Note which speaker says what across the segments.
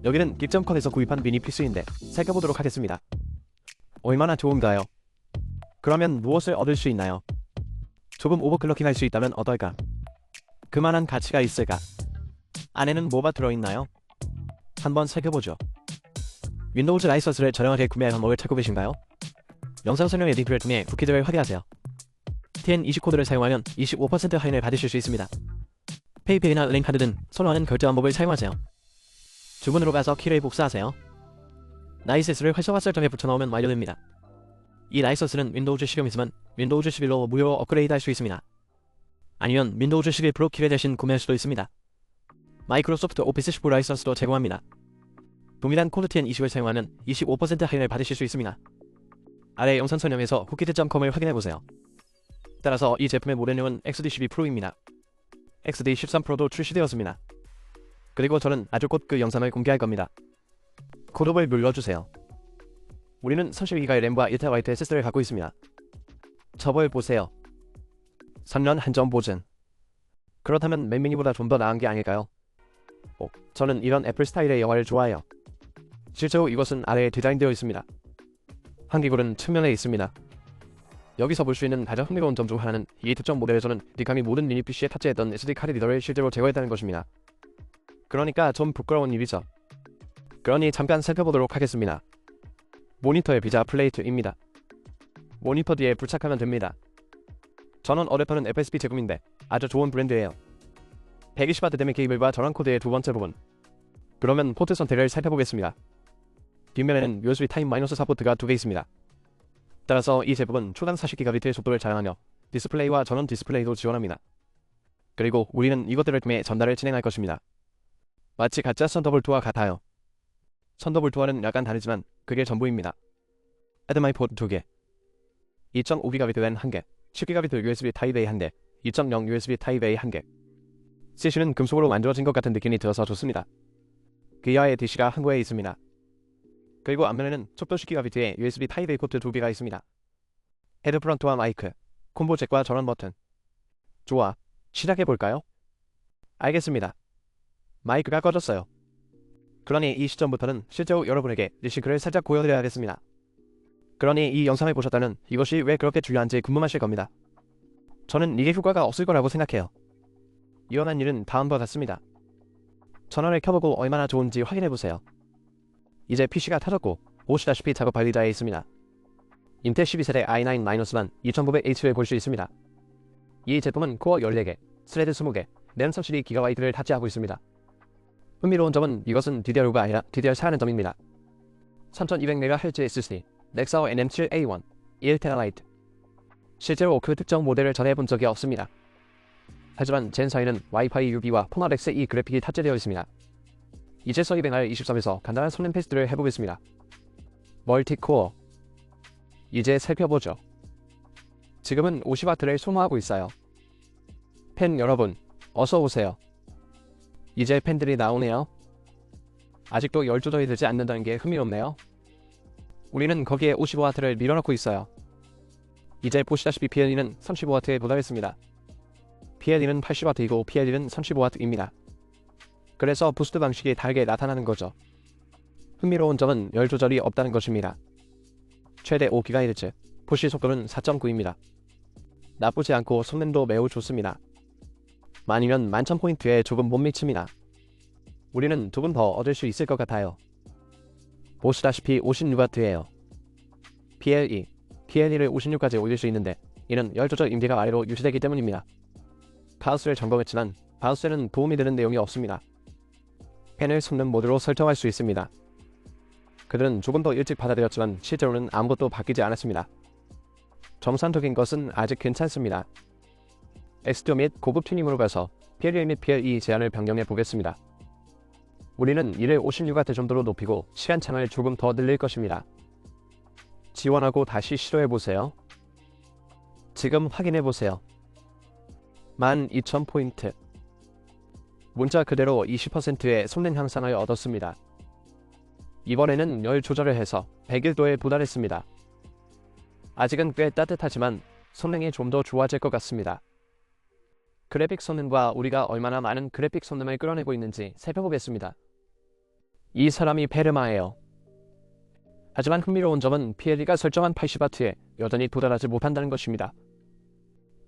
Speaker 1: 여기는 긱점컨에서 구입한 미니 PC인데 살펴보도록 하겠습니다. 얼마나 좋은가요? 그러면 무엇을 얻을 수 있나요? 조금 오버클럭킹 할 수 있다면 어떨까? 그만한 가치가 있을까? 안에는 뭐가 들어있나요? 한번 살펴보죠. 윈도우즈 라이선스를 저렴하게 구매할 방법을 찾고 계신가요? 영상 설명 에디터를 통해 쿠키들을 확인하세요. TN20 코드를 사용하면 25% 할인을 받으실 수 있습니다. 페이페이나 은행카드 등 선호하는 결제 방법을 사용하세요. 주문으로 가서 키를 복사하세요. 나이세스를 활성화 설정에 붙여넣으면 완료됩니다. 이 라이선스는 윈도우즈 10이 있으면 윈도우즈 11로 무료로 업그레이드 할 수 있습니다. 아니면 윈도우즈 11 프로 키를 대신 구매할 수도 있습니다. 마이크로소프트 오피스 19 라이선스도 제공합니다. 동일한 코드 TN20을 사용하면 25% 할인을 받으실 수 있습니다. 아래 영상 설명에서 후키드.com을 확인해보세요. 따라서 이 제품의 모델명은 XD12 프로입니다. XD13 프로도 출시되었습니다. 그리고 저는 아주 곧 그 영상을 공개할 겁니다. 구독을 눌러주세요. 우리는 32기가의 램과 1TB SSD를 갖고 있습니다. 저걸 보세요. 3년 한정 보증. 그렇다면 맥미니보다 좀 더 나은 게 아닐까요? 저는 이런 애플 스타일의 영화를 좋아해요. 실제로 이것은 아래에 디자인되어 있습니다. 한기굴은 측면에 있습니다. 여기서 볼 수 있는 가장 흥미로운 점 중 하나는 이 특정 모델에서는 니캄이 모든 미니 PC에 탑재했던 SD 카드 리더를 실제로 제거했다는 것입니다. 그러니까 좀 부끄러운 일이죠. 그러니 잠깐 살펴보도록 하겠습니다. 모니터의 비자 플레이트입니다. 모니터 뒤에 부착하면 됩니다. 전원 어댑터는 FSP 제품인데 아주 좋은 브랜드예요. 120W 대매 케이블과 전원 코드의 두 번째 부분. 그러면 포트 선택을 살펴보겠습니다. 뒷면에는 USB 타입-4 포트가 두 개 있습니다. 따라서 이 제품은 초당 40GB의 속도를 자랑하며 디스플레이와 전원 디스플레이도 지원합니다. 그리고 우리는 이것들을 통해 전달을 진행할 것입니다. 마치 가짜 썬더볼트와 같아요. 썬더볼트와는 약간 다르지만 그게 전부입니다. HDMI 포트 2개, 2.5GB 랜 1개, 10GB USB 타입-A 1대, 2.0 USB 타입-A 1개. CC는 금속으로 만들어진 것 같은 느낌이 들어서 좋습니다. 그 이하의 DC가 한 구에 있습니다. 그리고 앞면에는 촛불 10GB의 USB 타입-A 포트 2개가 있습니다. 헤드 프런트와 마이크, 콤보 잭과 전원 버튼. 좋아, 시작해볼까요? 알겠습니다. 마이크가 꺼졌어요. 그러니 이 시점부터는 실제로 여러분에게 리싱크를 살짝 보여드려야겠습니다. 그러니 이 영상을 보셨다면 이것이 왜 그렇게 중요한지 궁금하실 겁니다. 저는 이게 효과가 없을 거라고 생각해요. 이혼한 일은 다음과 같습니다. 전원을 켜보고 얼마나 좋은지 확인해보세요. 이제 PC가 타졌고 보시다시피 작업 관리자에 있습니다. 인텔 12세대 i9-1 2900H를 볼 수 있습니다. 이 제품은 코어 14개, 스레드 20개, 램 32GB를 탑재하고 있습니다. 흥미로운 점은 이것은 DDR5가 아니라 DDR4라는 점입니다. 3200MHz SSD, 넥사워 NM7A1, 1TB. 실제로 그 특정 모델을 전해본 적이 없습니다. 하지만 젠 4에는 와이파이 UB와 폴라렉스 E 그래픽이 탑재되어 있습니다. 이제 서이뱅R23에서 간단한 손님 테스트를 해보겠습니다. 멀티코어. 이제 살펴보죠. 지금은 50W를 소모하고 있어요. 팬 여러분, 어서 오세요. 이제 팬들이 나오네요. 아직도 열 조절이 되지 않는다는 게 흥미롭네요. 우리는 거기에 55W를 밀어넣고 있어요. 이제 보시다시피 PLE는 35W에 도달했습니다. PLE는 80W이고 PLE는 35W입니다. 그래서 부스트 방식이 다르게 나타나는 거죠. 흥미로운 점은 열 조절이 없다는 것입니다. 최대 5GHz, 푸시 속도는 4.9입니다. 나쁘지 않고 성능도 매우 좋습니다. 만이면 만점 포인트에 조금 못 미칩니다. 우리는 조금 더 얻을 수 있을 것 같아요. 보시다시피 56W예요. PLE를 56까지 올릴 수 있는데 이는 열 조절 임대가 아래로 유지되기 때문입니다. 바우스를 점검했지만 바우스에는 도움이 되는 내용이 없습니다. 팬을 손는 모드로 설정할 수 있습니다. 그들은 조금 더 일찍 받아들였지만 실제로는 아무것도 바뀌지 않았습니다. 정상적인 것은 아직 괜찮습니다. 엑스튜어 및 고급 튜닝으로 가서 PLE 및 PLE 제한을 변경해 보겠습니다. 우리는 이를 56W 정도로 높이고 시간창을 조금 더 늘릴 것입니다. 지원하고 다시 시도해보세요. 지금 확인해보세요. 12,000포인트. 문자 그대로 20%의 성능 향상을 얻었습니다. 이번에는 열 조절을 해서 101도에 도달했습니다. 아직은 꽤 따뜻하지만 성능이 좀 더 좋아질 것 같습니다. 그래픽 성능과 우리가 얼마나 많은 그래픽 성능을 끌어내고 있는지 살펴보겠습니다. 이 사람이 베르마예요. 하지만 흥미로운 점은 PLE가 설정한 80W에 여전히 도달하지 못한다는 것입니다.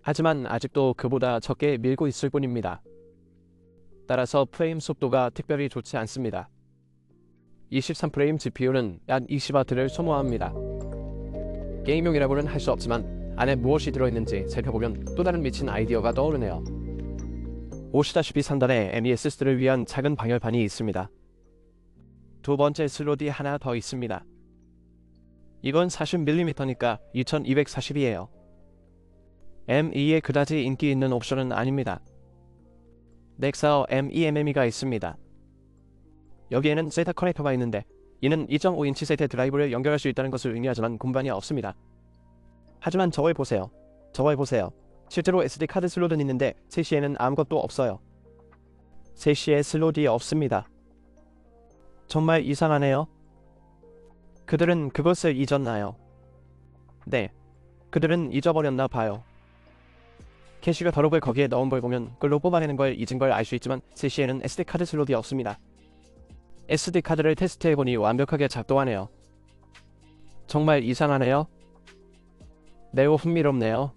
Speaker 1: 하지만 아직도 그보다 적게 밀고 있을 뿐입니다. 따라서 프레임 속도가 특별히 좋지 않습니다. 23프레임 GPU는 약 20W를 소모합니다. 게임용이라고는 할 수 없지만 안에 무엇이 들어있는지 살펴보면 또 다른 미친 아이디어가 떠오르네요. 보시다시피 상단에 MESS를 위한 작은 방열판이 있습니다. 두 번째 슬롯이 하나 더 있습니다. 이건 40mm니까 2240이에요. M2에 그다지 인기 있는 옵션은 아닙니다. 넥사어 MEMME가 있습니다. 여기에는 SATA 커넥터가 있는데 이는 2.5인치 세대 드라이브를 연결할 수 있다는 것을 의미하지만 공간이 없습니다. 하지만 저걸 보세요. 저걸 보세요. 실제로 SD 카드 슬롯은 있는데 3시에는 아무것도 없어요. 3시에 슬롯이 없습니다. 정말 이상하네요. 그들은 그것을 잊었나요? 네, 그들은 잊어버렸나 봐요. 캐시가 더럽을 거기에 넣은 걸 보면 끌로 뽑아내는 걸 잊은 걸 알 수 있지만 3시에는 SD카드 슬롯이 없습니다. SD카드를 테스트해보니 완벽하게 작동하네요. 정말 이상하네요. 매우 흥미롭네요.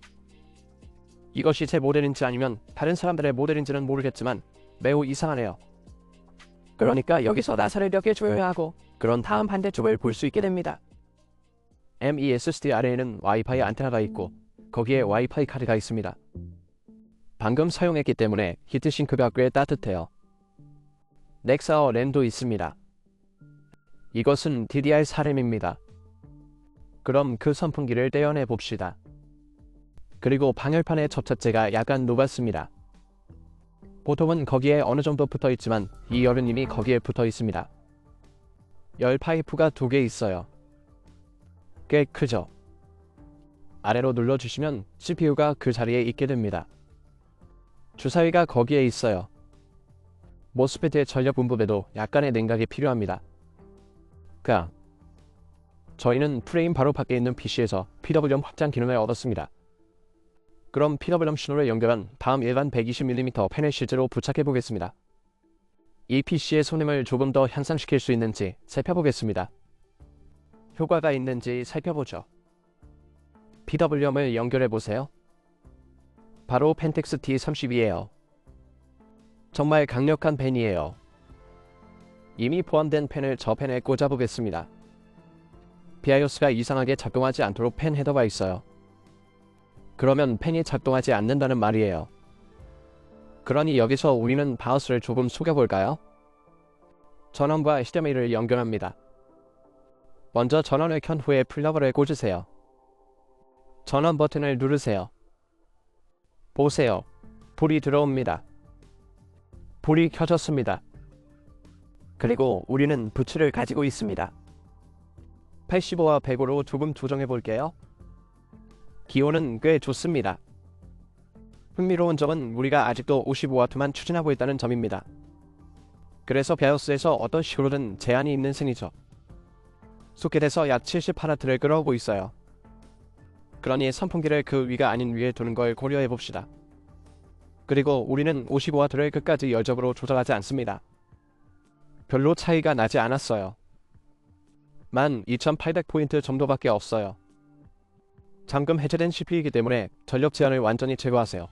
Speaker 1: 이것이 제 모델인지 아니면 다른 사람들의 모델인지는 모르겠지만 매우 이상하네요. 그러니까 여기서 나사를 이렇게 조여야 하고 그런 다음 반대쪽을 볼 수 있게 됩니다. MESSD 아래에는 와이파이 안테나가 있고 거기에 와이파이 카드가 있습니다. 방금 사용했기 때문에 히트싱크가 꽤 따뜻해요. 넥사어 램도 있습니다. 이것은 DDR4램입니다. 그럼 그 선풍기를 떼어내 봅시다. 그리고 방열판의 접착제가 약간 녹았습니다. 보통은 거기에 어느 정도 붙어 있지만 이 여름님이 거기에 붙어 있습니다. 열 파이프가 2개 있어요. 꽤 크죠? 아래로 눌러주시면 CPU가 그 자리에 있게 됩니다. 주사위가 거기에 있어요. 모스페트의 전력 분급에도 약간의 냉각이 필요합니다. 저희는 프레임 바로 밖에 있는 PC에서 PWM 확장 기능을 얻었습니다. 그럼 PWM 신호를 연결한 다음 일반 120mm 펜을 실제로 부착해 보겠습니다. 이 PC의 손임을 조금 더 향상시킬 수 있는지 살펴보겠습니다. 효과가 있는지 살펴보죠. PWM을 연결해 보세요. 바로 펜텍스 T32예요. 정말 강력한 펜이에요. 이미 포함된 펜을 저 펜에 꽂아보겠습니다. BIOS가 이상하게 작동하지 않도록 펜 헤더가 있어요. 그러면 펜이 작동하지 않는다는 말이에요. 그러니 여기서 우리는 바이오스를 조금 속여볼까요? 전원과 HDMI를 연결합니다. 먼저 전원을 켠 후에 플러그를 꽂으세요. 전원 버튼을 누르세요. 보세요. 불이 들어옵니다. 불이 켜졌습니다. 그리고 우리는 부츠를 가지고 있습니다. 85와 105로 조금 조정해 볼게요. 기호는 꽤 좋습니다. 흥미로운 점은 우리가 아직도 55W만 추진하고 있다는 점입니다. 그래서 BIOS에서 어떤 식으로든 제한이 있는 셈이죠. 소켓에서 약 78W를 끌어오고 있어요. 그러니 선풍기를 그 위가 아닌 위에 두는 걸 고려해 봅시다. 그리고 우리는 55W를 끝까지 열접으로 조절하지 않습니다. 별로 차이가 나지 않았어요. 12,800포인트 정도밖에 없어요. 잠금 해제된 CPU이기 때문에 전력 제한을 완전히 제거하세요.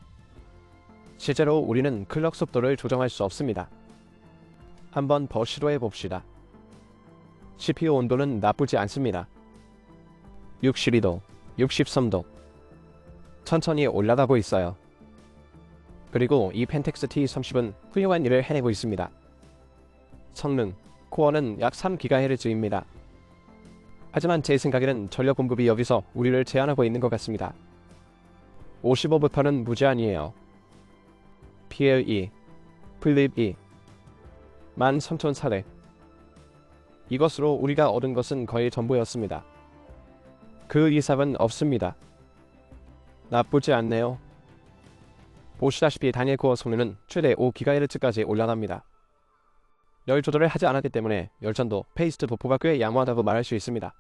Speaker 1: 실제로 우리는 클럭 속도를 조정할 수 없습니다. 한번 더 시도해 봅시다. CPU 온도는 나쁘지 않습니다. 62도, 63도. 천천히 올라가고 있어요. 그리고 이 펜텍스 T30은 훌륭한 일을 해내고 있습니다. 성능, 코어는 약 3GHz입니다. 하지만 제 생각에는 전력 공급이 여기서 우리를 제한하고 있는 것 같습니다. 55부터는 무제한이에요. PLE, 플립2, 13,400. 이것으로 우리가 얻은 것은 거의 전부였습니다. 그 이상은 없습니다. 나쁘지 않네요. 보시다시피 단일 코어 성능은 최대 5GHz까지 올라갑니다. 열 조절을 하지 않았기 때문에 열전도, 페이스트 도포가 꽤 양호하다고 말할 수 있습니다.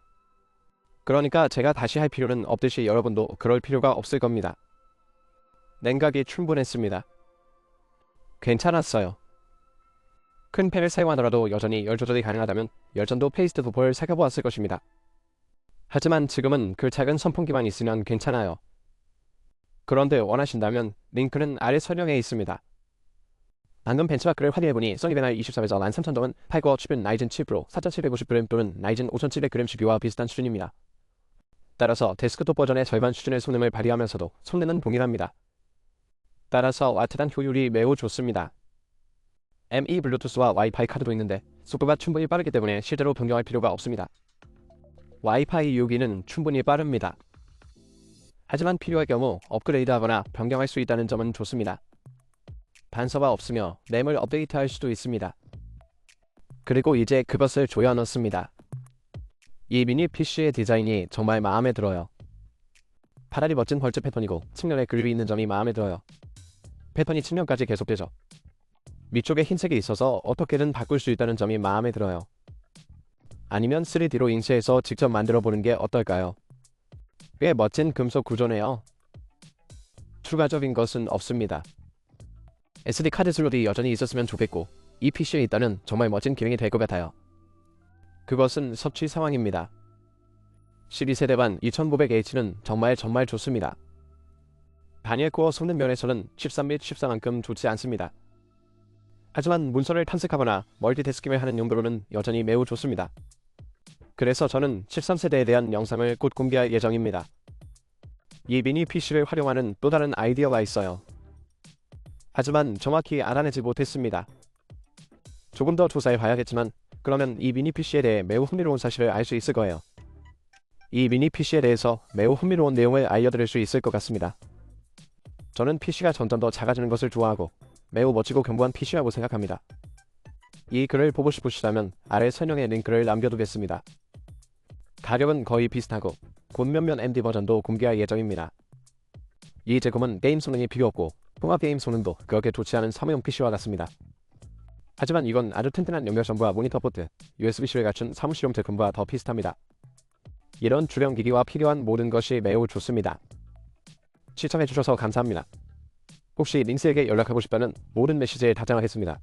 Speaker 1: 그러니까 제가 다시 할 필요는 없듯이 여러분도 그럴 필요가 없을 겁니다. 냉각이 충분했습니다. 괜찮았어요. 큰 팬을 사용하더라도 여전히 열 조절이 가능하다면 열전도 페이스트 도포를 살펴보았을 것입니다. 하지만 지금은 그 작은 선풍기만 있으면 괜찮아요. 그런데 원하신다면 링크는 아래 설명에 있습니다. 방금 벤치마크를 확인해보니 써니베날 24에서 13,000동은 8코어 칩은 라이젠 7 프로 4750g 또는 라이젠 5700g CPU와 비슷한 수준입니다. 따라서 데스크톱 버전의 절반 수준의 성능을 발휘하면서도 성능은 동일합니다. 따라서 와트당 효율이 매우 좋습니다. ME 블루투스와 와이파이 카드도 있는데 속도가 충분히 빠르기 때문에 실제로 변경할 필요가 없습니다. 와이파이 6기는 충분히 빠릅니다. 하지만 필요할 경우 업그레이드하거나 변경할 수 있다는 점은 좋습니다. 반서가 없으며 램을 업데이트할 수도 있습니다. 그리고 이제 그것을 조여 넣습니다. 이 미니 PC의 디자인이 정말 마음에 들어요. 파라리 멋진 벌집 패턴이고 측면에 그립이 있는 점이 마음에 들어요. 패턴이 측면까지 계속되죠. 위쪽에 흰색이 있어서 어떻게든 바꿀 수 있다는 점이 마음에 들어요. 아니면 3D로 인쇄해서 직접 만들어 보는 게 어떨까요? 꽤 멋진 금속 구조네요. 추가적인 것은 없습니다. SD 카드 슬롯이 여전히 있었으면 좋겠고 이 PC에 있다는 정말 멋진 기능이 될 것 같아요. 그것은 섭취 상황입니다. 시리세대반 2500H는 정말 좋습니다. 단일 코어 성능 면에서는 13 및 14만큼 좋지 않습니다. 하지만 문서를 탐색하거나 멀티태스킹을 하는 용도로는 여전히 매우 좋습니다. 그래서 저는 13세대에 대한 영상을 곧 공개할 예정입니다. 이 미니 PC를 활용하는 또 다른 아이디어가 있어요. 하지만 정확히 알아내지 못했습니다. 조금 더 조사해 봐야겠지만 그러면 이 미니 PC에 대해 매우 흥미로운 사실을 알 수 있을 거예요. 이 미니 PC에 대해서 매우 흥미로운 내용을 알려드릴 수 있을 것 같습니다. 저는 PC가 점점 더 작아지는 것을 좋아하고 매우 멋지고 견고한 PC라고 생각합니다. 이 글을 보고 싶으시다면 아래 설명에 링크를 남겨두겠습니다. 가격은 거의 비슷하고 곧 몇몇 MD 버전도 공개할 예정입니다. 이 제품은 게임 성능이 필요 없고 통합 게임 성능도 그렇게 좋지 않은 사무용 PC와 같습니다. 하지만 이건 아주 튼튼한 연결 선부와 모니터 포트, USB-C를 갖춘 사무실용 제품과 더 비슷합니다. 이런 주령 기기와 필요한 모든 것이 매우 좋습니다. 시청해주셔서 감사합니다. 혹시 링스에게 연락하고 싶다면 모든 메시지에 답장하겠습니다.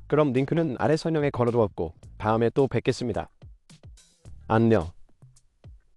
Speaker 1: 그럼 링크는 아래 설명에 걸어두었고 다음에 또 뵙겠습니다. 안녕.